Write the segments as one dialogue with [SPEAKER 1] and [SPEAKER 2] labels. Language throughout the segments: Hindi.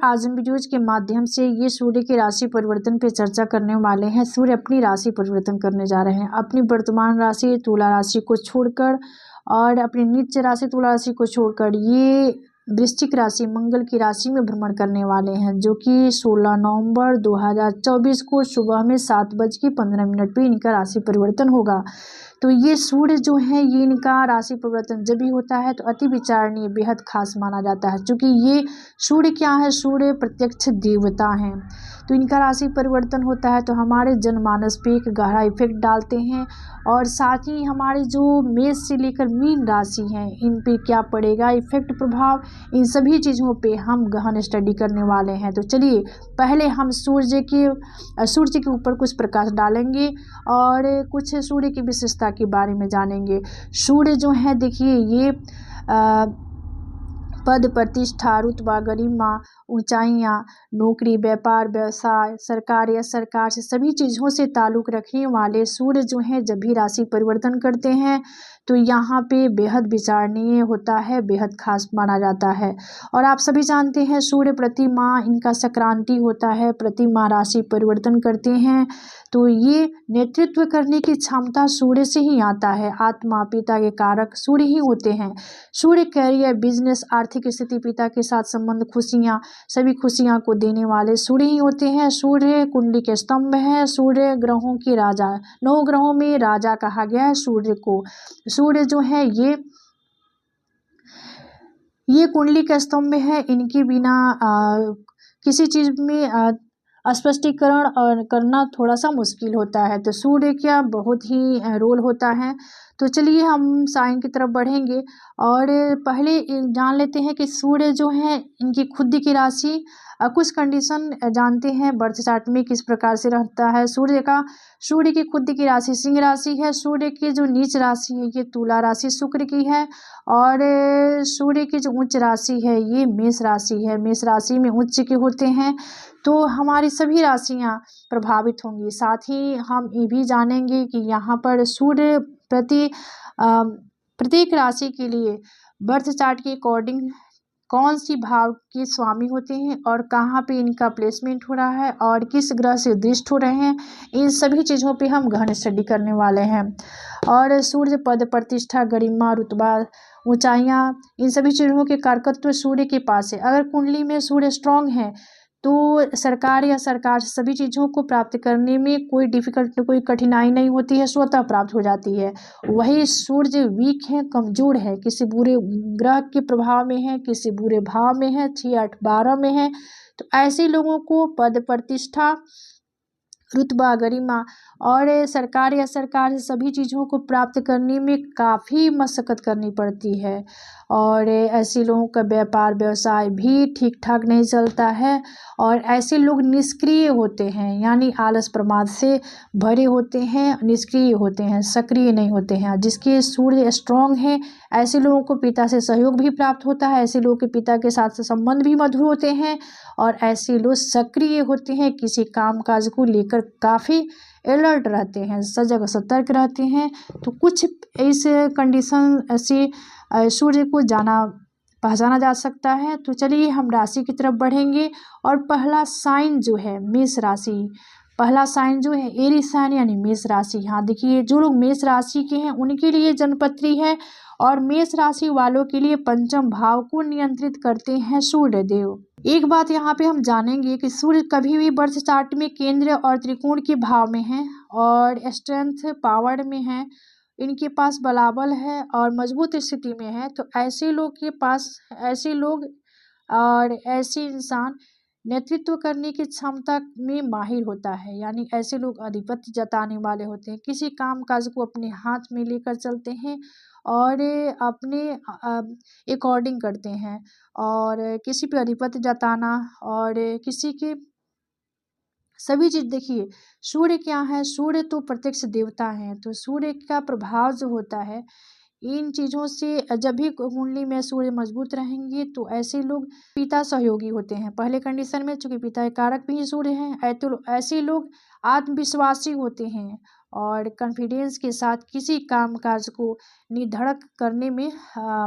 [SPEAKER 1] आज हम वीडियोज के माध्यम से ये सूर्य की राशि परिवर्तन पे चर्चा करने वाले हैं। सूर्य अपनी राशि परिवर्तन करने जा रहे हैं। अपनी वर्तमान राशि तुला राशि को छोड़कर और अपनी नीच राशि तुला राशि को छोड़कर ये वृश्चिक राशि मंगल की राशि में भ्रमण करने वाले हैं, जो कि 16 नवंबर 2024 को सुबह में 7:15 पे इनका राशि परिवर्तन होगा। तो ये सूर्य जो है ये इनका राशि परिवर्तन जब भी होता है तो अति विचारणीय बेहद खास माना जाता है, क्योंकि ये सूर्य क्या है, सूर्य प्रत्यक्ष देवता हैं। तो इनका राशि परिवर्तन होता है तो हमारे जनमानस पे एक गहरा इफेक्ट डालते हैं, और साथ ही हमारे जो मेष से लेकर मीन राशि हैं इन पे क्या पड़ेगा इफेक्ट प्रभाव, इन सभी चीज़ों पे हम गहन स्टडी करने वाले हैं। तो चलिए पहले हम सूर्य के ऊपर कुछ प्रकाश डालेंगे और कुछ सूर्य की विशेषता के बारे में जानेंगे। सूर्य जो है देखिए ये पद प्रतिष्ठा रुतबा गरिमा ऊंचाइयाँ नौकरी व्यापार व्यवसाय सरकार या सरकार से सभी चीज़ों से ताल्लुक़ रखने वाले सूर्य जो हैं जब भी राशि परिवर्तन करते हैं तो यहाँ पे बेहद विचारणीय होता है, बेहद खास माना जाता है। और आप सभी जानते हैं सूर्य प्रति माह इनका संक्रांति होता है, प्रति माह राशि परिवर्तन करते हैं। तो ये नेतृत्व करने की क्षमता सूर्य से ही आता है। आत्मा पिता के कारक सूर्य ही होते हैं। सूर्य कैरियर बिजनेस आर्थिक स्थिति पिता के साथ संबंध खुशियाँ सभी खुशियाँ को देने वाले सूर्य ही होते हैं। सूर्य कुंडली के स्तंभ है। सूर्य ग्रहों के राजा, 9 ग्रहों में राजा कहा गया है सूर्य को। सूर्य जो है ये कुंडली के स्तंभ है। इनके बिना किसी चीज़ में स्पष्टीकरण और करना थोड़ा सा मुश्किल होता है। तो सूर्य क्या बहुत ही रोल होता है। तो चलिए हम साइन की तरफ बढ़ेंगे और पहले जान लेते हैं कि सूर्य जो है इनकी खुद की राशि कुछ कंडीशन जानते हैं बर्थ चार्ट में किस प्रकार से रहता है। सूर्य की खुद की राशि सिंह राशि है। सूर्य की जो नीच राशि है ये तुला राशि शुक्र की है, और सूर्य की जो उच्च राशि है ये मेष राशि है। मेष राशि में उच्च के होते हैं तो हमारी सभी राशियां प्रभावित होंगी। साथ ही हम ये भी जानेंगे कि यहाँ पर सूर्य प्रत्येक राशि के लिए बर्थ चार्ट के अकॉर्डिंग कौन सी भाव के स्वामी होते हैं और कहाँ पे इनका प्लेसमेंट हो रहा है और किस ग्रह से दृष्ट हो रहे हैं, इन सभी चीज़ों पे हम गहन स्टडी करने वाले हैं। और सूर्य पद प्रतिष्ठा गरिमा रुतबा ऊंचाइयाँ इन सभी चीज़ों के कारकत्व सूर्य के पास है। अगर कुंडली में सूर्य स्ट्रांग है तो सरकार या सरकार से सभी चीज़ों को प्राप्त करने में कोई कठिनाई नहीं होती है, स्वतः प्राप्त हो जाती है। वही सूर्य वीक है, कमज़ोर है, किसी बुरे ग्रह के प्रभाव में है, किसी बुरे भाव में है, 6, 8, 12 में है, तो ऐसे लोगों को पद प्रतिष्ठा रुतबा गरिमा और सरकार या सरकार से सभी चीज़ों को प्राप्त करने में काफ़ी मशक्क़त करनी पड़ती है। और ऐसे लोगों का व्यापार व्यवसाय भी ठीक ठाक नहीं चलता है, और ऐसे लोग निष्क्रिय होते हैं, यानी आलस प्रमाद से भरे होते हैं, निष्क्रिय होते हैं, सक्रिय नहीं होते हैं। जिसके सूर्य स्ट्रांग है ऐसे लोगों को पिता से सहयोग भी प्राप्त होता है, ऐसे लोगों के पिता के साथ संबंध भी मधुर होते हैं, और ऐसे लोग सक्रिय होते हैं, किसी काम काज को लेकर काफ़ी अलर्ट रहते हैं, सजग सतर्क रहते हैं। तो कुछ इस कंडीशन से सूर्य को पहचाना जा सकता है। तो चलिए हम राशि की तरफ बढ़ेंगे और पहला साइन जो है मेष राशि, पहला साइन जो है एरीज साइन यानी मेष राशि। यहाँ देखिए जो लोग मेष राशि के हैं उनके लिए जन्मपत्री है, और मेष राशि वालों के लिए पंचम भाव को नियंत्रित करते हैं सूर्य देव। एक बात यहाँ पे हम जानेंगे कि सूर्य कभी भी बर्थ चार्ट में केंद्र और त्रिकोण के भाव में है और स्ट्रेंथ पावर में है, इनके पास बलाबल है और मजबूत स्थिति में है। तो ऐसे लोग और ऐसे इंसान नेतृत्व करने की क्षमता में माहिर होता है, यानी ऐसे लोग आधिपत्य जताने वाले होते हैं, किसी काम काज को अपने हाथ में लेकर चलते हैं और अपने अकॉर्डिंग करते हैं, और किसी पे आधिपत्य जताना और किसी के सभी चीज़ देखिए सूर्य क्या है, सूर्य तो प्रत्यक्ष देवता हैं। तो सूर्य का प्रभाव जो होता है इन चीज़ों से जब भी कुंडली में सूर्य मजबूत रहेंगे तो ऐसे लोग पिता सहयोगी होते हैं पहले कंडीशन में, चूँकि पिता के कारक भी सूर्य हैं। तो ऐसे लोग आत्मविश्वासी होते हैं और कॉन्फिडेंस के साथ किसी काम काज को निर्धड़क करने में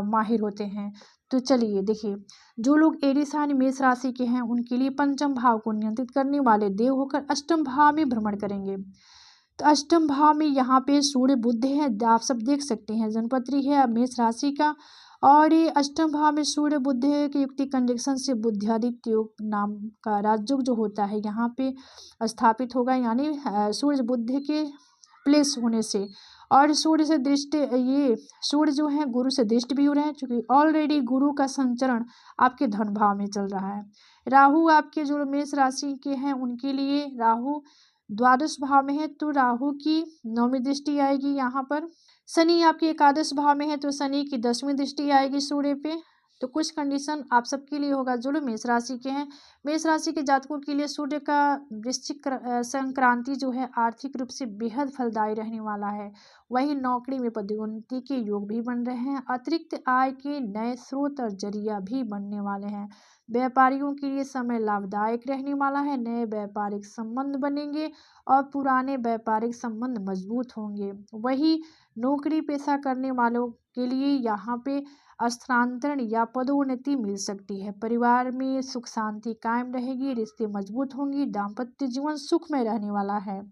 [SPEAKER 1] माहिर होते हैं। तो चलिए देखिए, जो लोग एरिस यानी मेष राशि के हैं उनके लिए पंचम भाव को नियंत्रित करने वाले देव होकर अष्टम भाव में भ्रमण करेंगे। तो अष्टम भाव में यहाँ पे सूर्य बुध है, आप सब देख सकते हैं, जनपत्री है मेष राशि का। और ये अष्टम भाव में सूर्य बुध की युक्ति कंजक्शन से बुद्धियादित्य योग नाम का राजयोग जो होता है यहाँ पे स्थापित होगा, यानी सूर्य बुध के प्लेस होने से। और सूर्य से दृष्टि, ये सूर्य जो है गुरु से दृष्टि भी हो रहे हैं, चूंकि ऑलरेडी गुरु का संचरण आपके धन भाव में चल रहा है। राहु आपके जो मेष राशि के हैं उनके लिए राहु द्वादश भाव में है, तो राहु की 9वीं दृष्टि आएगी यहाँ पर। शनि आपके एकादश भाव में है, तो शनि की 10वीं दृष्टि आएगी सूर्य पे। तो कुछ कंडीशन आप सबके लिए होगा जो लोग मेष राशि के हैं। मेष राशि के जातकों के लिए सूर्य का वृश्चिक संक्रांति जो है आर्थिक रूप से बेहद फलदायी रहने वाला है। वही नौकरी में पदोन्नति के योग भी बन रहे हैं, अतिरिक्त आय के नए स्रोत और जरिया भी बनने वाले हैं। व्यापारियों के लिए समय लाभदायक रहने वाला है, नए व्यापारिक संबंध बनेंगे और पुराने व्यापारिक संबंध मजबूत होंगे। वही नौकरी पेशा करने वालों के लिए यहाँ पे स्थानांतरण या पदोन्नति मिल सकती है। परिवार में सुख शांति कायम रहेगी, रिश्ते मजबूत होंगी, दाम्पत्य जीवन सुखमय रहने वाला है।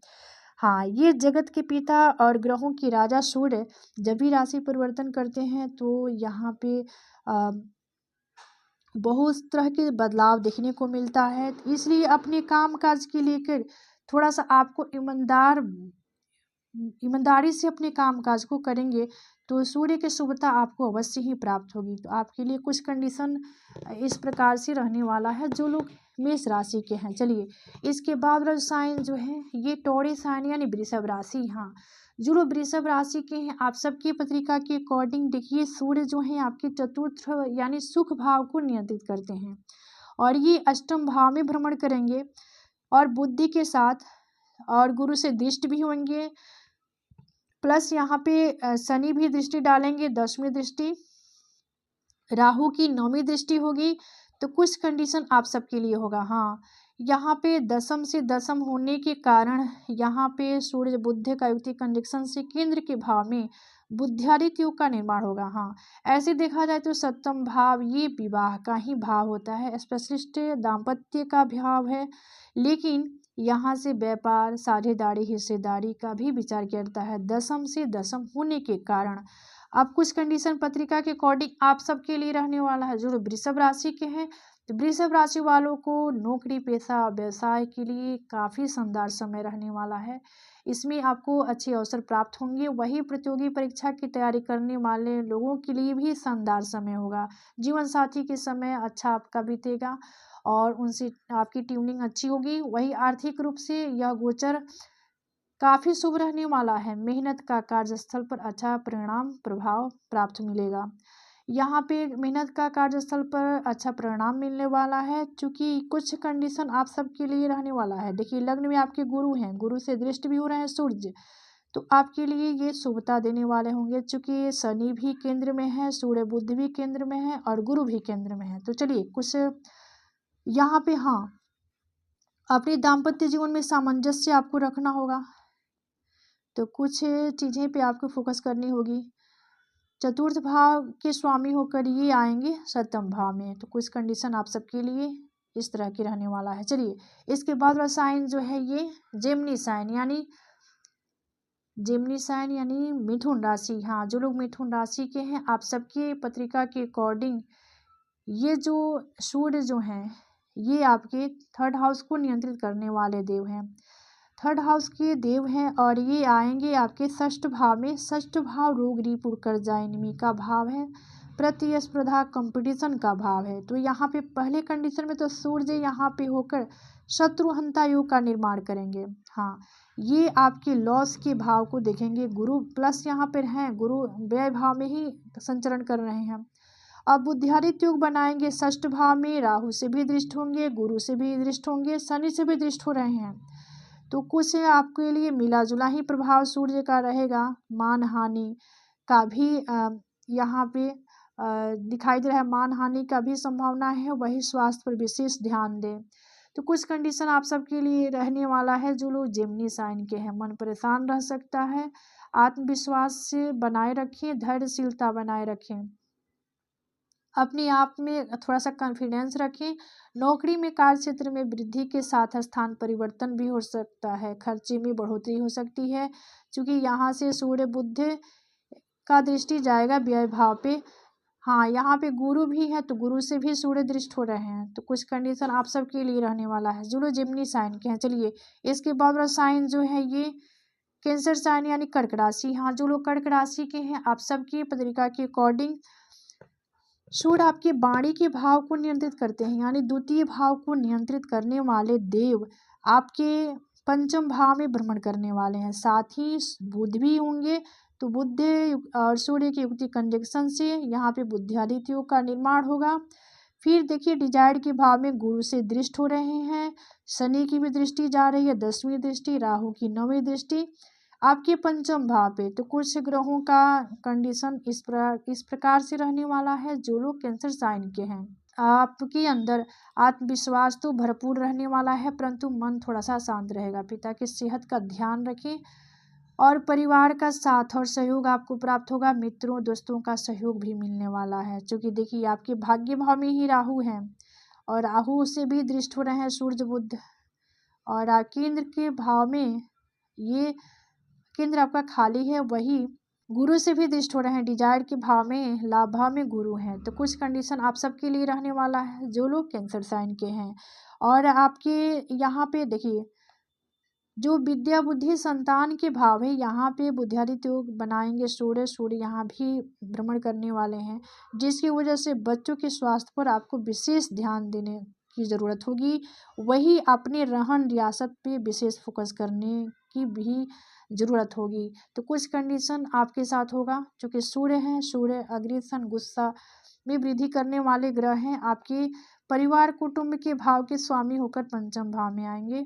[SPEAKER 1] हाँ, ये जगत के पिता और ग्रहों की राजा सूर्य जब भी राशि परिवर्तन करते हैं तो यहाँ पे बहुत तरह के बदलाव देखने को मिलता है। इसलिए अपने काम काज के लेकर थोड़ा सा आपको ईमानदारी से अपने काम काज को करेंगे तो सूर्य की शुभता आपको अवश्य ही प्राप्त होगी। तो आपके लिए कुछ कंडीशन इस प्रकार से रहने वाला है जो लोग मेष राशि के हैं। चलिए, इसके बाद साइन जो है ये टॉरस साइन यानी वृषभ राशि। हाँ, जो लोग वृषभ राशि के हैं आप सबकी पत्रिका के अकॉर्डिंग देखिए, सूर्य जो है आपके चतुर्थ यानी सुख भाव को नियंत्रित करते हैं और ये अष्टम भाव में भ्रमण करेंगे और बुद्धि के साथ और गुरु से दृष्टि भी होंगे, प्लस यहाँ पे शनि भी दृष्टि डालेंगे, 10वीं दृष्टि, राहु की 9वीं दृष्टि होगी। तो कुछ कंडीशन आप सबके लिए होगा। हाँ, यहाँ पे दशम से दशम होने के कारण यहाँ पे सूर्य बुध का युक्ति कंजक्शन से केंद्र के भाव में बुद्धियादित्य योग का निर्माण होगा। हाँ, ऐसे देखा जाए तो सप्तम भाव ये विवाह का ही भाव होता है, स्पेशलिस्ट दाम्पत्य का भाव है, लेकिन यहाँ से व्यापार साझेदारी हिस्सेदारी का भी विचार करता है दशम से दशम होने के कारण। अब कुछ कंडीशन पत्रिका के अकॉर्डिंग आप सबके लिए रहने वाला है। जो वृषभ राशि के हैं तो वृषभ राशि वालों को नौकरी पेशा व्यवसाय के लिए काफ़ी शानदार समय रहने वाला है। इसमें आपको अच्छे अवसर प्राप्त होंगे। वही प्रतियोगी परीक्षा की तैयारी करने वाले लोगों के लिए भी शानदार समय होगा। जीवन साथी के समय अच्छा आपका बीतेगा और उनसे आपकी ट्यूनिंग अच्छी होगी। वही आर्थिक रूप से यह गोचर काफ़ी शुभ रहने वाला है। मेहनत का कार्यस्थल पर अच्छा परिणाम प्रभाव प्राप्त मिलेगा। यहाँ पे मेहनत का कार्यस्थल पर अच्छा परिणाम मिलने वाला है, चूँकि कुछ कंडीशन आप सबके लिए रहने वाला है। देखिए, लग्न में आपके गुरु हैं, गुरु से दृष्टि भी हो रहे हैं सूर्य, तो आपके लिए ये शुभता देने वाले होंगे, चूँकि शनि भी केंद्र में है, सूर्य बुध भी केंद्र में है और गुरु भी केंद्र में है। तो चलिए कुछ यहाँ पे, हाँ, अपने दाम्पत्य जीवन में सामंजस्य आपको रखना होगा, तो कुछ चीज़ें पे आपको फोकस करनी होगी। चतुर्थ भाव के स्वामी होकर ये आएंगे सप्तम भाव में, तो कुछ कंडीशन आप सबके लिए इस तरह की रहने वाला है। चलिए, इसके बाद वाला साइन जो है ये जेमिनी साइन यानी मिथुन राशि। हाँ, जो लोग मिथुन राशि के हैं आप सबकी पत्रिका के अकॉर्डिंग ये जो सूर्य जो हैं ये आपके थर्ड हाउस को नियंत्रित करने वाले देव हैं, थर्ड हाउस के देव हैं और ये आएंगे आपके षष्ठ भाव में। षष्ठ भाव रोग रिपुर कर्जा इनमी का भाव है, प्रतिस्पर्धा कंपटीशन का भाव है। तो यहाँ पे पहले कंडीशन में तो सूर्य यहाँ पे होकर शत्रुहंता योग का निर्माण करेंगे। हाँ, ये आपके लॉस के भाव को देखेंगे। गुरु प्लस यहाँ पर हैं, गुरु व्यय भाव में ही संचरण कर रहे हैं। अब बुद्धियादित्य योग बनाएंगे षष्ठ भाव में, राहु से भी दृष्ट होंगे, गुरु से भी दृष्ट होंगे, शनि से भी दृष्ट हो रहे हैं। तो कुछ आपके लिए मिला जुला ही प्रभाव सूर्य का रहेगा। मान हानि का भी यहाँ पे दिखाई दे रहा है, मान हानि का भी संभावना है। वही स्वास्थ्य पर विशेष ध्यान दें। तो कुछ कंडीशन आप सबके लिए रहने वाला है जो लोग जेमिनी साइन के हैं। मन परेशान रह सकता है, आत्मविश्वास से बनाए रखें, धैर्यशीलता बनाए रखें। अपने आप में थोड़ा सा कॉन्फिडेंस रखें। नौकरी में कार्य क्षेत्र में वृद्धि के साथ स्थान परिवर्तन भी हो सकता है, खर्चे में बढ़ोतरी हो सकती है, क्योंकि यहाँ से सूर्य बुध का दृष्टि जाएगा व्यय भाव पे। हाँ, यहाँ पे गुरु भी है तो गुरु से भी सूर्य दृष्ट हो रहे हैं, तो कुछ कंडीशन आप सबके लिए रहने वाला है जो लोग जिमनी साइन के हैं। चलिए इसके बाद वाला साइन जो है ये कैंसर साइन यानी कर्क राशि। हाँ, जो लोग कर्क राशि के हैं आप सबकी पत्रिका के अकॉर्डिंग सूर्य आपके वाणी के भाव को नियंत्रित करते हैं, यानी द्वितीय भाव को नियंत्रित करने वाले देव आपके पंचम भाव में भ्रमण करने वाले हैं। साथ ही बुध भी होंगे, तो बुध और सूर्य की युक्ति कंजक्शन से यहाँ पे बुद्धिआदित्य योग का निर्माण होगा। फिर देखिए डिजायर के भाव में गुरु से दृष्ट हो रहे हैं, शनि की भी दृष्टि जा रही है 10वीं दृष्टि, राहु की 9वीं दृष्टि आपके पंचम भाव पे। तो कुछ ग्रहों का कंडीशन इस प्रकार से रहने वाला है जो लोग कैंसर साइन के हैं। आपके अंदर आत्मविश्वास तो भरपूर रहने वाला है, परंतु मन थोड़ा सा शांत रहेगा। पिता की सेहत का ध्यान रखें और परिवार का साथ और सहयोग आपको प्राप्त होगा। मित्रों दोस्तों का सहयोग भी मिलने वाला है, क्योंकि देखिए आपके भाग्य भाव में ही राहु है और राहु से भी दृष्ट हो रहे हैं सूर्य बुध, और केंद्र के भाव में ये केंद्र आपका खाली है, वही गुरु से भी दृष्ट हो रहे हैं। डिजायर के भाव में लाभ भाव में गुरु हैं, तो कुछ कंडीशन आप सबके लिए रहने वाला है जो लोग कैंसर साइन के हैं। और आपके यहाँ पे देखिए जो विद्या बुद्धि संतान के भाव है, यहाँ पे बुद्धिआदित्य योग बनाएंगे सूर्य यहाँ भी भ्रमण करने वाले हैं, जिसकी वजह से बच्चों के स्वास्थ्य पर आपको विशेष ध्यान देने की ज़रूरत होगी। वही अपने रहन रियासत पे विशेष फोकस करने की भी ज़रूरत होगी। तो कुछ कंडीशन आपके साथ होगा, क्योंकि सूर्य है, सूर्य अग्रेसन गुस्सा में वृद्धि करने वाले ग्रह हैं। आपके परिवार कुटुंब के भाव के स्वामी होकर पंचम भाव में आएंगे,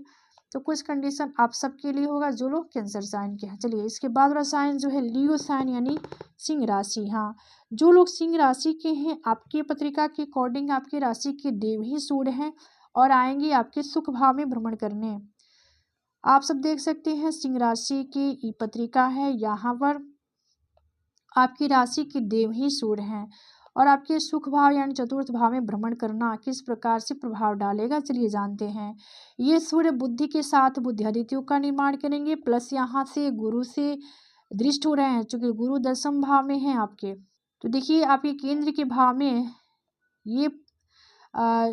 [SPEAKER 1] तो कुछ कंडीशन आप सबके लिए होगा जो लोग कैंसर साइन के हैं। चलिए इसके बाद वाला साइन जो है लियो साइन यानी सिंह राशि। हाँ, जो लोग सिंह राशि के हैं आपकी पत्रिका के अकॉर्डिंग आपकी राशि के देव ही सूर्य हैं और आएंगे आपके सुख भाव में भ्रमण करने। आप सब देख सकते हैं सिंह राशि की पत्रिका है, यहाँ पर आपकी राशि के देव ही सूर्य हैं और आपके सुख भाव यानी चतुर्थ भाव में भ्रमण करना किस प्रकार से प्रभाव डालेगा चलिए जानते हैं। ये सूर्य बुद्धि के साथ बुद्धिआदित्य योग का निर्माण करेंगे, प्लस यहाँ से गुरु से दृष्ट हो रहे हैं, चूंकि गुरु 10म भाव में हैं आपके। तो देखिए आपके केंद्र के भाव में ये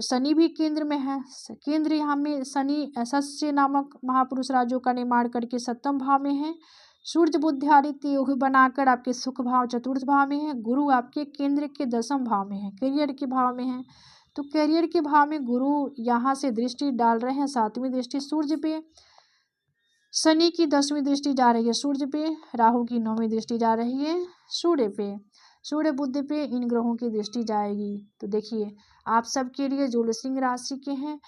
[SPEAKER 1] शनि भी केंद्र में है। केंद्र यहाँ में शनि सस्य नामक महापुरुष राजों का निर्माण करके 7म भाव में है। सूर्य बुद्धिआदित्य योग बनाकर आपके सुख भाव चतुर्थ भाव में है। गुरु आपके केंद्र के 10म भाव में है, करियर के भाव में है। तो करियर के भाव में गुरु यहाँ से दृष्टि डाल रहे हैं, 7वीं दृष्टि सूर्य पे। शनि की 10वीं दृष्टि जा रही है सूर्य पे, राहु की 9वीं दृष्टि जा रही है सूर्य पे, सूर्य बुध पे इन ग्रहों की दृष्टि जाएगी। तो देखिए आप सबके लिए जो सिंह राशि के हैं,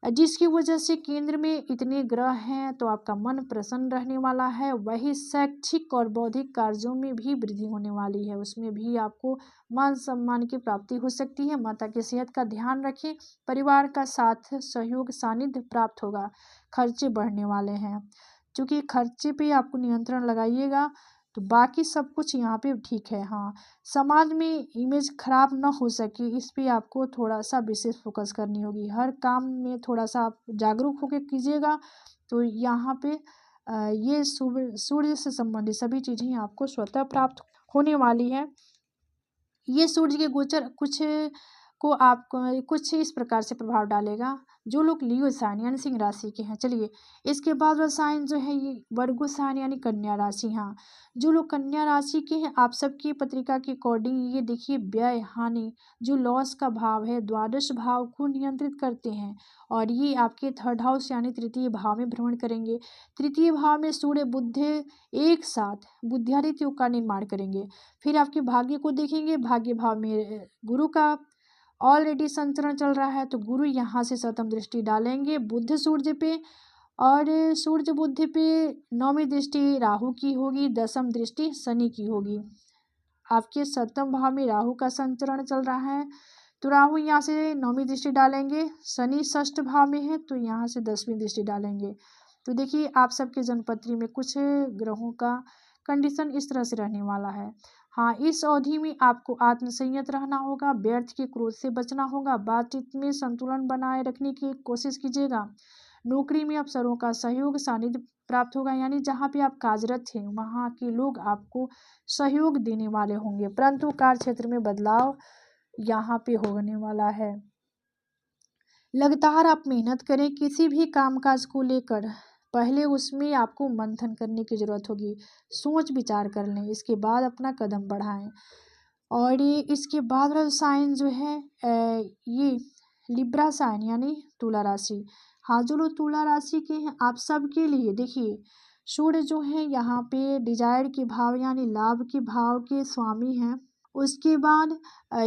[SPEAKER 1] जिसकी वजह से केंद्र में इतने ग्रह हैं, तो आपका मन प्रसन्न रहने वाला है। वही शैक्षिक और बौद्धिक कार्यों में भी वृद्धि होने वाली है, उसमें भी आपको मान सम्मान की प्राप्ति हो सकती है। माता की सेहत का ध्यान रखें, परिवार का साथ सहयोग सानिध्य प्राप्त होगा। खर्चे बढ़ने वाले हैं, क्योंकि खर्चे पे आपको नियंत्रण लगाइएगा, तो बाकी सब कुछ यहाँ पे ठीक है। हाँ, समाज में इमेज खराब ना हो सके इस पे आपको थोड़ा सा विशेष फोकस करनी होगी। हर काम में थोड़ा सा आप जागरूक होकर कीजिएगा, तो यहाँ पे ये सूर्य से संबंधित सभी चीज़ें आपको स्वतः प्राप्त होने वाली है। ये सूर्य के गोचर कुछ इस प्रकार से प्रभाव डालेगा जो लोग लियो साइन यानी सिंह राशि के हैं। चलिए इसके बाद वाला साइन जो है ये वर्गो साइन यानी कन्या राशि। हाँ, जो लोग कन्या राशि के हैं आप सबकी पत्रिका के अकॉर्डिंग ये देखिए व्यय हानि जो लॉस का भाव है द्वादश भाव को नियंत्रित करते हैं, और ये आपके 3rd हाउस यानी तृतीय भाव में भ्रमण करेंगे। तृतीय भाव में सूर्य बुध एक साथ बुद्धिआदित्य योग का निर्माण करेंगे। फिर आपके भाग्य को देखेंगे, भाग्य भाव में गुरु का ऑलरेडी संचरण चल रहा है, तो गुरु यहाँ से 7म दृष्टि डालेंगे बुध सूर्य पे, और सूर्य बुध पे 9वीं दृष्टि राहु की होगी, 10म दृष्टि शनि की होगी। आपके 7म भाव में राहु का संचरण चल रहा है, तो राहु यहाँ से 9वीं दृष्टि डालेंगे। शनि 6ठ भाव में है, तो यहाँ से 10वीं दृष्टि डालेंगे। तो देखिए आप सबके जन्मपत्री में कुछ ग्रहों का कंडीशन इस तरह से रहने वाला है। हाँ, इस अवधि में आपको आत्मसंयत रहना होगा, व्यर्थ के क्रोध से बचना होगा, बातचीत में संतुलन बनाए रखने की कोशिश कीजिएगा। नौकरी में अफसरों का सहयोग सानिध्य प्राप्त होगा, यानी जहाँ पे आप कार्यरत हैं वहाँ के लोग आपको सहयोग देने वाले होंगे, परंतु कार्य क्षेत्र में बदलाव यहाँ पे होने वाला है। लगातार आप मेहनत करें, किसी भी कामकाज को लेकर पहले उसमें आपको मंथन करने की ज़रूरत होगी, सोच विचार कर लें, इसके बाद अपना कदम बढ़ाएं। और ये इसके बाद वाला साइन जो है ये लिब्रा साइन यानी तुला राशि। हाँ, जो लोग तुला राशि के हैं आप सब के लिए देखिए सूर्य जो है यहाँ पे डिजायर के भाव यानी लाभ के भाव के स्वामी हैं। उसके बाद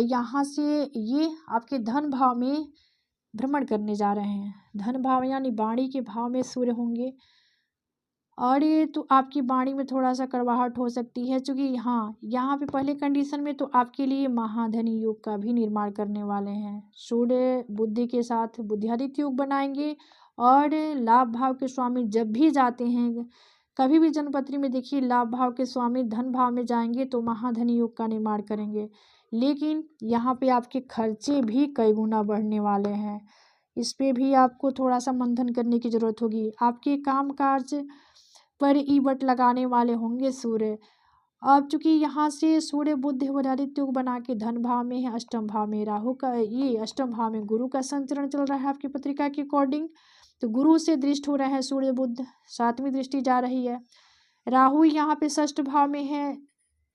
[SPEAKER 1] यहाँ से ये आपके धन भाव में भ्रमण करने जा रहे हैं। धन भाव यानी वाणी के भाव में सूर्य होंगे, और ये तो आपकी वाणी में थोड़ा सा कड़वाहट हो सकती है, क्योंकि हाँ यहाँ पे पहले कंडीशन में तो आपके लिए महाधनी योग का भी निर्माण करने वाले हैं। सूर्य बुद्धि के साथ बुद्धिआदित्य योग बनाएंगे, और लाभ भाव के स्वामी जब भी जाते हैं कभी भी जन्मपत्री में देखिए लाभ भाव के स्वामी धन भाव में जाएंगे तो महाधनी योग का निर्माण करेंगे। लेकिन यहाँ पे आपके खर्चे भी कई गुना बढ़ने वाले हैं, इस पे भी आपको थोड़ा सा मंथन करने की ज़रूरत होगी। आपके काम काज पर ईबट लगाने वाले होंगे सूर्य। अब चूंकि यहाँ से सूर्य बुध बुधादित्य योग बना के धन भाव में है, अष्टम भाव में राहु का, ये अष्टम भाव में गुरु का संचरण चल रहा है आपकी पत्रिका के अकॉर्डिंग, तो गुरु से दृष्ट हो रहे हैं सूर्य बुध, सातवीं दृष्टि जा रही है। राहु यहाँ पे षष्ठ भाव में है,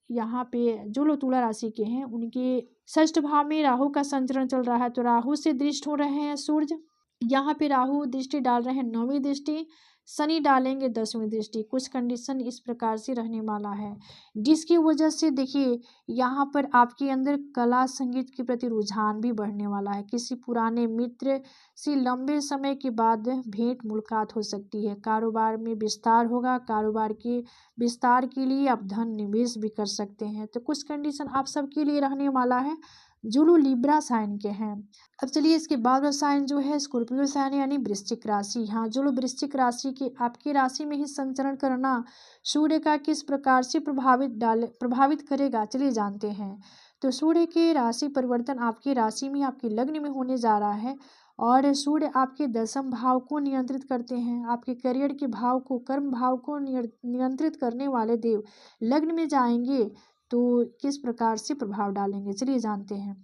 [SPEAKER 1] यहाँ पे जो लोग तुला राशि के हैं उनके षष्ठ भाव में राहु का संचरण चल रहा है, तो राहु से दृष्ट हो रहे हैं सूर्य। यहाँ पे राहु दृष्टि डाल रहे हैं नौवीं दृष्टि, शनि डालेंगे 10वीं दृष्टि। कुछ कंडीशन इस प्रकार से रहने वाला है, जिसकी वजह से देखिए यहाँ पर आपके अंदर कला संगीत के प्रति रुझान भी बढ़ने वाला है। किसी पुराने मित्र से लंबे समय के बाद भेंट मुलाकात हो सकती है। कारोबार में विस्तार होगा, कारोबार के विस्तार के लिए आप धन निवेश भी कर सकते हैं। तो कुछ कंडीशन आप सबके लिए रहने वाला है जो लोग लिब्रा साइन के हैं। अब चलिए इसके बाद वाला साइन जो है स्कॉर्पियो साइन यानी वृश्चिक राशि। हाँ, जो लोग वृश्चिक राशि के आपकी राशि में ही संचरण करना सूर्य का किस प्रकार से प्रभावित करेगा चलिए जानते हैं। तो सूर्य के राशि परिवर्तन आपकी राशि में आपके लग्न में होने जा रहा है, और सूर्य आपके 10म भाव को नियंत्रित करते हैं, आपके करियर के भाव को, कर्म भाव को नियंत्रित करने वाले देव लग्न में जाएंगे तो किस प्रकार से प्रभाव डालेंगे चलिए जानते हैं।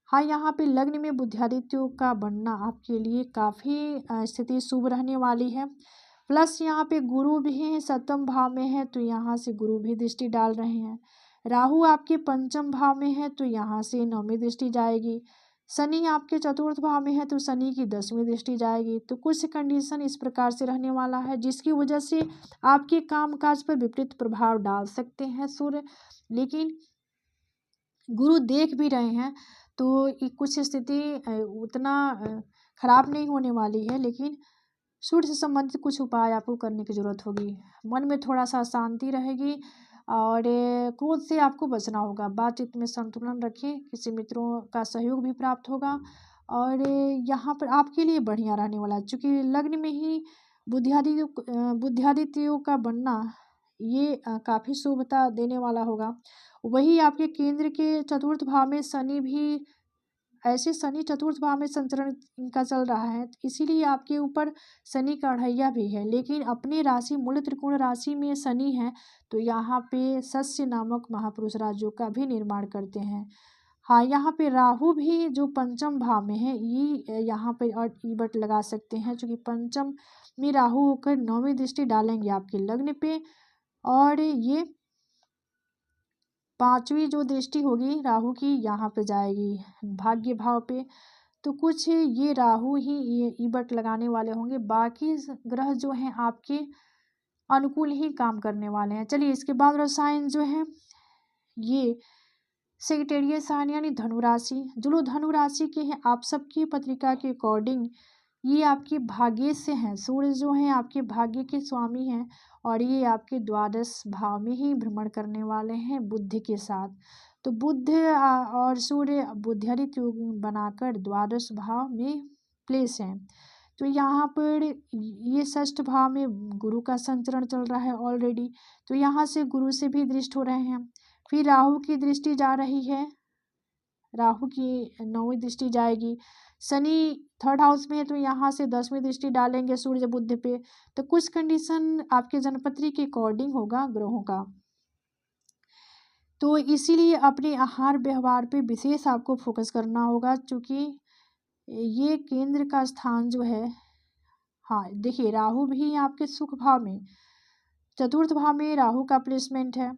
[SPEAKER 1] हाँ, यहाँ पे लग्न में बुद्धिआदित्य योग का बनना आपके लिए काफ़ी स्थिति शुभ रहने वाली है। प्लस यहाँ पे गुरु भी हैं, 7म भाव में है तो यहाँ से गुरु भी दृष्टि डाल रहे हैं। राहु आपके 5म भाव में है तो यहाँ से 9वीं दृष्टि जाएगी। शनि आपके 4th भाव में है तो शनि की 10वीं दृष्टि जाएगी। तो कुछ कंडीशन इस प्रकार से रहने वाला है, जिसकी वजह से आपके कामकाज पर विपरीत प्रभाव डाल सकते हैं सूर्य। लेकिन गुरु देख भी रहे हैं तो कुछ स्थिति उतना खराब नहीं होने वाली है, लेकिन सूर्य से संबंधित कुछ उपाय आपको करने की ज़रूरत होगी। मन में थोड़ा सा शांति रहेगी, और क्रोध से आपको बचना होगा। बातचीत में संतुलन रखें, किसी मित्रों का सहयोग भी प्राप्त होगा, और यहाँ पर आपके लिए बढ़िया रहने वाला है। चूँकि लग्न में ही बुद्धिआदित्य योग का बनना ये काफ़ी शुभता देने वाला होगा। वही आपके केंद्र के 4th भाव में शनि भी, ऐसे शनि 4th भाव में संचरण इनका चल रहा है, इसीलिए आपके ऊपर शनि का अढ़ैया भी है। लेकिन अपनी राशि मूल त्रिकोण राशि में शनि है तो यहाँ पे सस्य नामक महापुरुष राजयोग का भी निर्माण करते हैं। हाँ, यहाँ पे राहु भी जो 5म भाव में है ये यहाँ पे और ईबट लगा सकते हैं, क्योंकि 5म में राहु होकर 9वीं दृष्टि डालेंगे आपके लग्न पे, और ये 5वीं जो दृष्टि होगी राहु की यहाँ पे जाएगी भाग्य भाव पे। तो कुछ ये राहु ही ये ईबट लगाने वाले होंगे, बाकी ग्रह जो हैं आपके अनुकूल ही काम करने वाले हैं। चलिए इसके बाद रसायन जो है ये सेक्रेटेरियल साइन यानी धनु राशि। जो लोग धनु राशि के हैं आप सबकी पत्रिका के अकॉर्डिंग ये आपके भाग्य से हैं। सूर्य जो हैं आपके भाग्य के स्वामी हैं, और ये आपके 12 भाव में ही भ्रमण करने वाले हैं बुध के साथ। तो बुध और सूर्य बुद्धिआदित्य योग बनाकर 12 भाव में प्लेस हैं। तो यहाँ पर ये 6ठ भाव में गुरु का संचरण चल रहा है ऑलरेडी, तो यहाँ से गुरु से भी दृष्ट हो रहे हैं। फिर राहु की दृष्टि जा रही है, राहु की 9वीं दृष्टि जाएगी। शनि 3rd हाउस में है तो यहाँ से 10वीं दृष्टि डालेंगे सूर्य बुध पे। तो कुछ कंडीशन आपके जन्मपत्री के अकॉर्डिंग होगा ग्रहों का। तो इसीलिए अपने आहार व्यवहार पे विशेष आपको फोकस करना होगा, क्योंकि ये केंद्र का स्थान जो है, हाँ देखिए राहु भी आपके सुख भाव में, 4th भाव में राहु का प्लेसमेंट है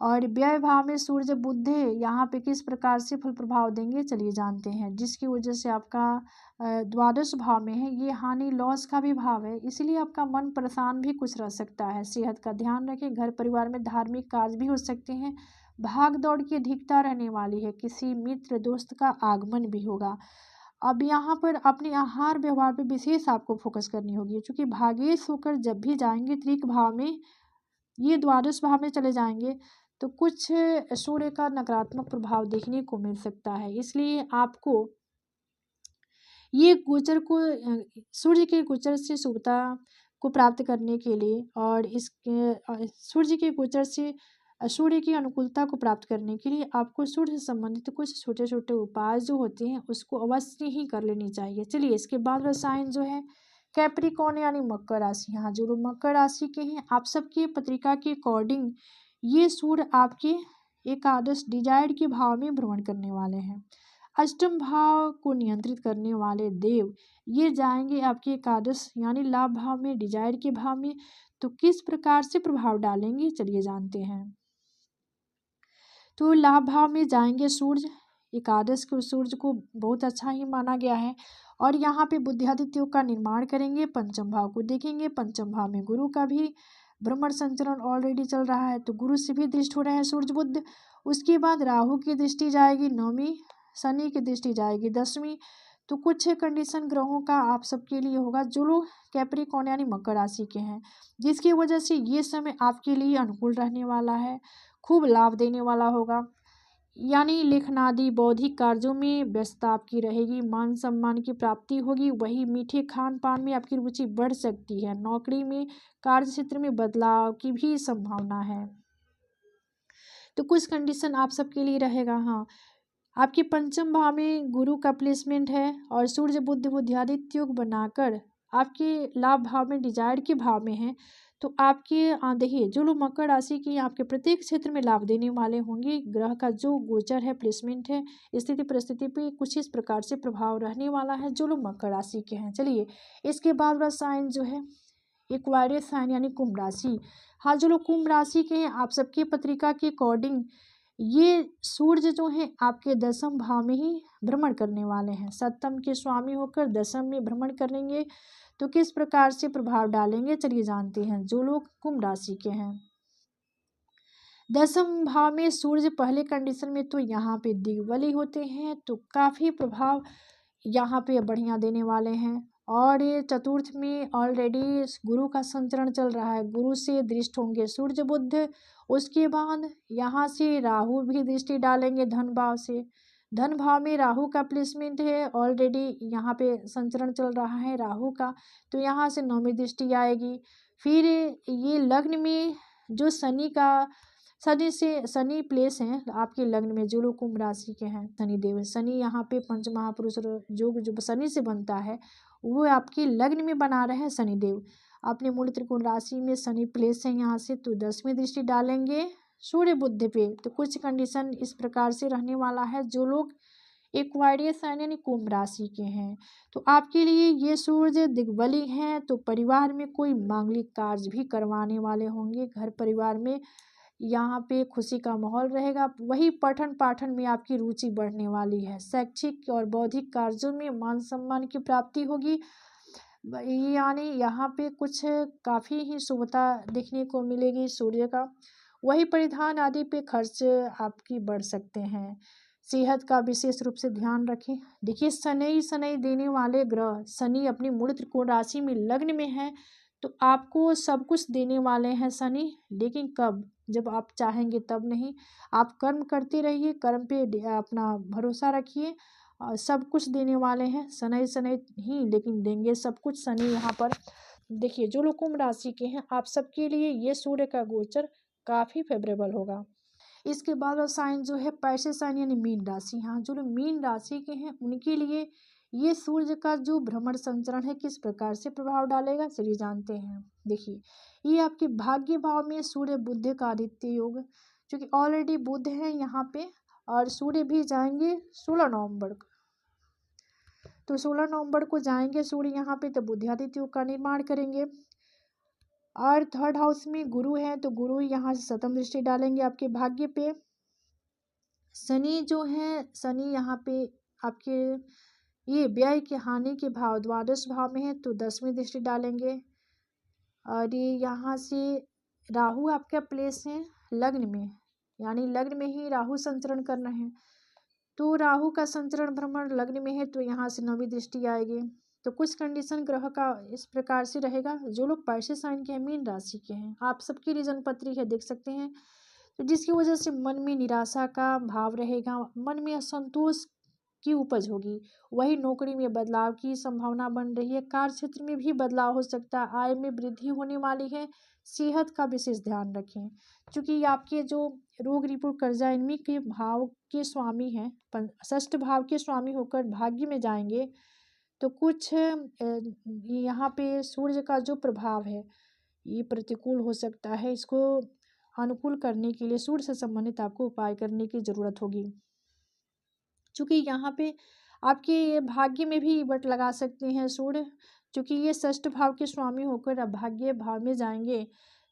[SPEAKER 1] और व्यय भाव में सूर्य बुध यहाँ पे किस प्रकार से फल प्रभाव देंगे चलिए जानते हैं। जिसकी वजह से आपका 12 भाव में है, ये हानि लॉस का भी भाव है, इसलिए आपका मन परेशान भी कुछ रह सकता है। सेहत का ध्यान रखें, घर परिवार में धार्मिक कार्य भी हो सकते हैं, भाग दौड़ की अधिकता रहने वाली है, किसी मित्र दोस्त का आगमन भी होगा। अब यहाँ पर अपने आहार व्यवहार पर विशेष आपको फोकस करनी होगी, क्योंकि भागेश होकर जब भी जाएंगे त्रिक भाव में, ये 12 भाव में चले जाएंगे तो कुछ सूर्य का नकारात्मक प्रभाव देखने को मिल सकता है। इसलिए आपको ये गोचर को सूर्य के गोचर से शुभता को प्राप्त करने के लिए और इसके सूर्य के गोचर से सूर्य की अनुकूलता को प्राप्त करने के लिए आपको सूर्य से संबंधित कुछ छोटे छोटे उपाय जो होते हैं उसको अवश्य ही कर लेनी चाहिए। चलिए इसके बाद रसायन जो है कैप्रिकॉर्न यानी मकर राशि, हाँ जो लोग मकर राशि के हैं आप सबकी पत्रिका के अकॉर्डिंग ये सूर्य आपके एकादश डिजायर्ड के भाव में भ्रमण करने वाले हैं। अष्टम भाव को नियंत्रित करने वाले देव ये जाएंगे आपके एकादश यानी लाभ भाव में, डिजायर्ड के भाव में। तो किस प्रकार से प्रभाव डालेंगे चलिए जानते हैं। तो लाभ भाव में जाएंगे सूर्य, एकादश को सूर्य को बहुत अच्छा ही माना गया है और यहाँ पे बुद्धिआदित्य योग का निर्माण करेंगे। पंचम भाव को देखेंगे, पंचम भाव में गुरु का भी भ्रमण संचरण ऑलरेडी चल रहा है तो गुरु से भी दृष्टि हो रहा है सूर्य बुध। उसके बाद राहु की दृष्टि जाएगी 9वीं, शनि की दृष्टि जाएगी 10वीं। तो कुछ कंडीशन ग्रहों का आप सबके लिए होगा जो लोग कैप्रिकॉर्न यानी मकर राशि के हैं, जिसकी वजह से ये समय आपके लिए अनुकूल रहने वाला है, खूब लाभ देने वाला होगा। यानी लेखनादि बौद्धिक कार्यों में व्यस्तता आपकी रहेगी, मान सम्मान की प्राप्ति होगी, वही मीठे खान पान में आपकी रुचि बढ़ सकती है। नौकरी में कार्य क्षेत्र में बदलाव की भी संभावना है। तो कुछ कंडीशन आप सबके लिए रहेगा। हाँ आपके पंचम भाव में गुरु का प्लेसमेंट है और सूर्य बुध बुद्धिआदित्य योग बनाकर आपके लाभ भाव में डिजायर्ड के भाव में है। तो आपके देखिए जो लोग मकर राशि की आपके प्रत्येक क्षेत्र में लाभ देने वाले होंगे, ग्रह का जो गोचर है प्लेसमेंट है स्थिति परिस्थिति पे कुछ इस प्रकार से प्रभाव रहने वाला है जो लोग मकर राशि के हैं। चलिए इसके बाद रसायन जो है एक्वायरियस साइन यानी कुंभ राशि, हाँ जो लोग कुंभ राशि के हैं आप सबकी पत्रिका के अकॉर्डिंग ये सूर्य जो है आपके 10म भाव में ही भ्रमण करने वाले हैं, सप्तम के स्वामी होकर 10म में भ्रमण करेंगे। तो किस प्रकार से प्रभाव डालेंगे चलिए जानते हैं। जो लोग कुंभ राशि के हैं 10म भाव में सूर्य पहले कंडीशन में तो यहाँ पे दिग्बली होते हैं तो काफ़ी प्रभाव यहाँ पे बढ़िया देने वाले हैं। और ये 4th में ऑलरेडी गुरु का संचरण चल रहा है, गुरु से दृष्ट होंगे सूर्य बुध। उसके बाद यहाँ से राहु भी दृष्टि डालेंगे धन भाव से, धन भाव में राहु का प्लेसमेंट है, ऑलरेडी यहाँ पे संचरण चल रहा है राहु का, तो यहाँ से 9वीं दृष्टि आएगी। फिर ये लग्न में जो शनि का शनि प्लेस हैं आपके लग्न में, जो लोग कुंभ राशि के हैं शनिदेव, शनि यहाँ पे पंच महापुरुष योग जो शनि से बनता है वो आपके लग्न में बना रहे हैं शनिदेव। अपने मूल त्रिकोण राशि में शनि प्लेस है यहाँ से, तो 10वीं दृष्टि डालेंगे सूर्य बुध पे। तो कुछ कंडीशन इस प्रकार से रहने वाला है जो लोग एक्वायरियस साइन यानी कुंभ राशि के हैं। तो आपके लिए ये सूर्य दिग्बली हैं तो परिवार में कोई मांगलिक कार्य भी करवाने वाले होंगे, घर परिवार में यहाँ पे खुशी का माहौल रहेगा। वही पठन पाठन में आपकी रुचि बढ़ने वाली है, शैक्षिक और बौद्धिक कार्यों में मान सम्मान की प्राप्ति होगी। यानी यहाँ पे कुछ काफ़ी ही शुभता देखने को मिलेगी सूर्य का। वही परिधान आदि पे खर्च आपकी बढ़ सकते हैं। सेहत का विशेष रूप से ध्यान रखें। देखिए शनि देने वाले ग्रह, शनि अपनी मूल त्रिकोण राशि में लग्न में है तो आपको सब कुछ देने वाले हैं शनि, लेकिन कब, जब आप चाहेंगे तब नहीं। आप कर्म करते रहिए, कर्म पे अपना भरोसा रखिए, सब कुछ देने वाले हैं शनि ही, लेकिन देंगे सब कुछ शनि यहाँ पर। देखिए जो लोग कुंभ राशि के हैं आप सबके लिए ये सूर्य का गोचर काफ़ी फेवरेबल होगा। इसके बाद साइन जो है पैसे साइन यानी मीन राशि। हाँ, जो लोग मीन राशि के हैं उनके लिए ये सूर्य का जो भ्रमण संचरण है किस प्रकार से प्रभाव डालेगा, चलिए जानते हैं। देखिए, ये आपके भाग्य भाव में सूर्य बुध का आदित्य योग, क्योंकि ऑलरेडी बुध है यहाँ पे, और सूर्य भी जाएंगे 16 नवंबर को। तो 16 नवंबर को जाएंगे सूर्य यहाँ पे, तो बुद्धादित्य योग का निर्माण करेंगे। और थर्ड हाउस में गुरु है, तो गुरु यहाँ से सप्तम दृष्टि डालेंगे आपके भाग्य पे। शनि जो है, शनि यहाँ पे आपके ये व्यय के हानि के भाव द्वादश भाव में है, तो 10वीं दृष्टि डालेंगे। और ये यहाँ से राहु आपका प्लेस है लग्न में, यानी लग्न में ही राहु संचरण करना है, तो राहु का संचरण भ्रमण लग्न में है, तो यहाँ से 9वीं दृष्टि आएगी। तो कुछ कंडीशन ग्रह का इस प्रकार से रहेगा। जो लोग पैसे साइन के हैं, मीन राशि के हैं, आप सबकी रीजन पत्री है, देख सकते हैं। तो जिसकी वजह से मन में निराशा का भाव रहेगा, मन में असंतोष की उपज होगी। वही नौकरी में बदलाव की संभावना बन रही है, कार्य क्षेत्र में भी बदलाव हो सकता है, आय में वृद्धि होने वाली है। सेहत का विशेष ध्यान रखें, क्योंकि आपके जो रोग रिपू कर्जा इनमें के भाव के स्वामी हैं, षष्ठ भाव के स्वामी होकर भाग्य में जाएंगे, तो कुछ यहाँ पे सूर्य का जो प्रभाव है ये प्रतिकूल हो सकता है। इसको अनुकूल करने के लिए सूर्य से संबंधित आपको उपाय करने की जरूरत होगी, क्योंकि यहाँ पे आपके भाग्य में भी बट लगा सकते हैं सूर्य, क्योंकि ये षष्ठ भाव के स्वामी होकर अब भाग्य भाव में जाएंगे,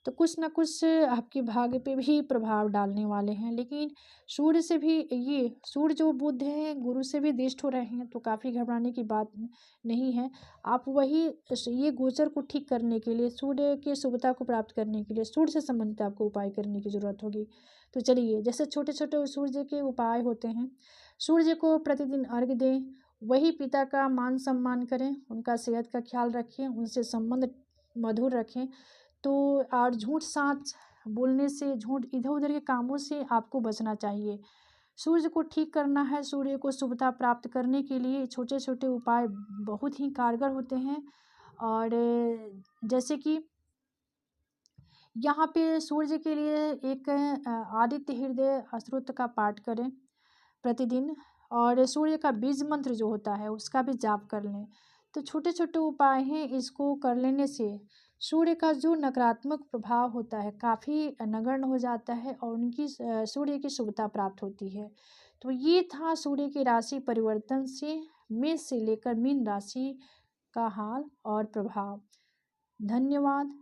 [SPEAKER 1] तो कुछ ना कुछ आपके भाग्य पे भी प्रभाव डालने वाले हैं। लेकिन सूर्य से भी, ये सूर्य जो बुध है गुरु से भी दृष्ट हो रहे हैं, तो काफ़ी घबराने की बात नहीं है। आप वही ये गोचर को ठीक करने के लिए, सूर्य की शुभता को प्राप्त करने के लिए सूर्य से संबंधित आपको उपाय करने की जरूरत होगी। तो चलिए, जैसे छोटे छोटे सूर्य के उपाय होते हैं, सूर्य को प्रतिदिन अर्घ्य दें, वही पिता का मान सम्मान करें, उनका सेहत का ख्याल रखें, उनसे संबंध मधुर रखें। तो और झूठ साँच बोलने से, झूठ इधर उधर के कामों से आपको बचना चाहिए। सूर्य को ठीक करना है, सूर्य को शुभता प्राप्त करने के लिए छोटे छोटे उपाय बहुत ही कारगर होते हैं। और जैसे कि यहाँ पे सूर्य के लिए एक आदित्य हृदय स्तोत्र का पाठ करें प्रतिदिन, और सूर्य का बीज मंत्र जो होता है उसका भी जाप कर लें। तो छोटे छोटे उपाय हैं, इसको कर लेने से सूर्य का जो नकारात्मक प्रभाव होता है काफ़ी नगण्य हो जाता है, और उनकी सूर्य की शुभता प्राप्त होती है। तो ये था सूर्य की राशि परिवर्तन से मेष से लेकर मीन राशि का हाल और प्रभाव। धन्यवाद।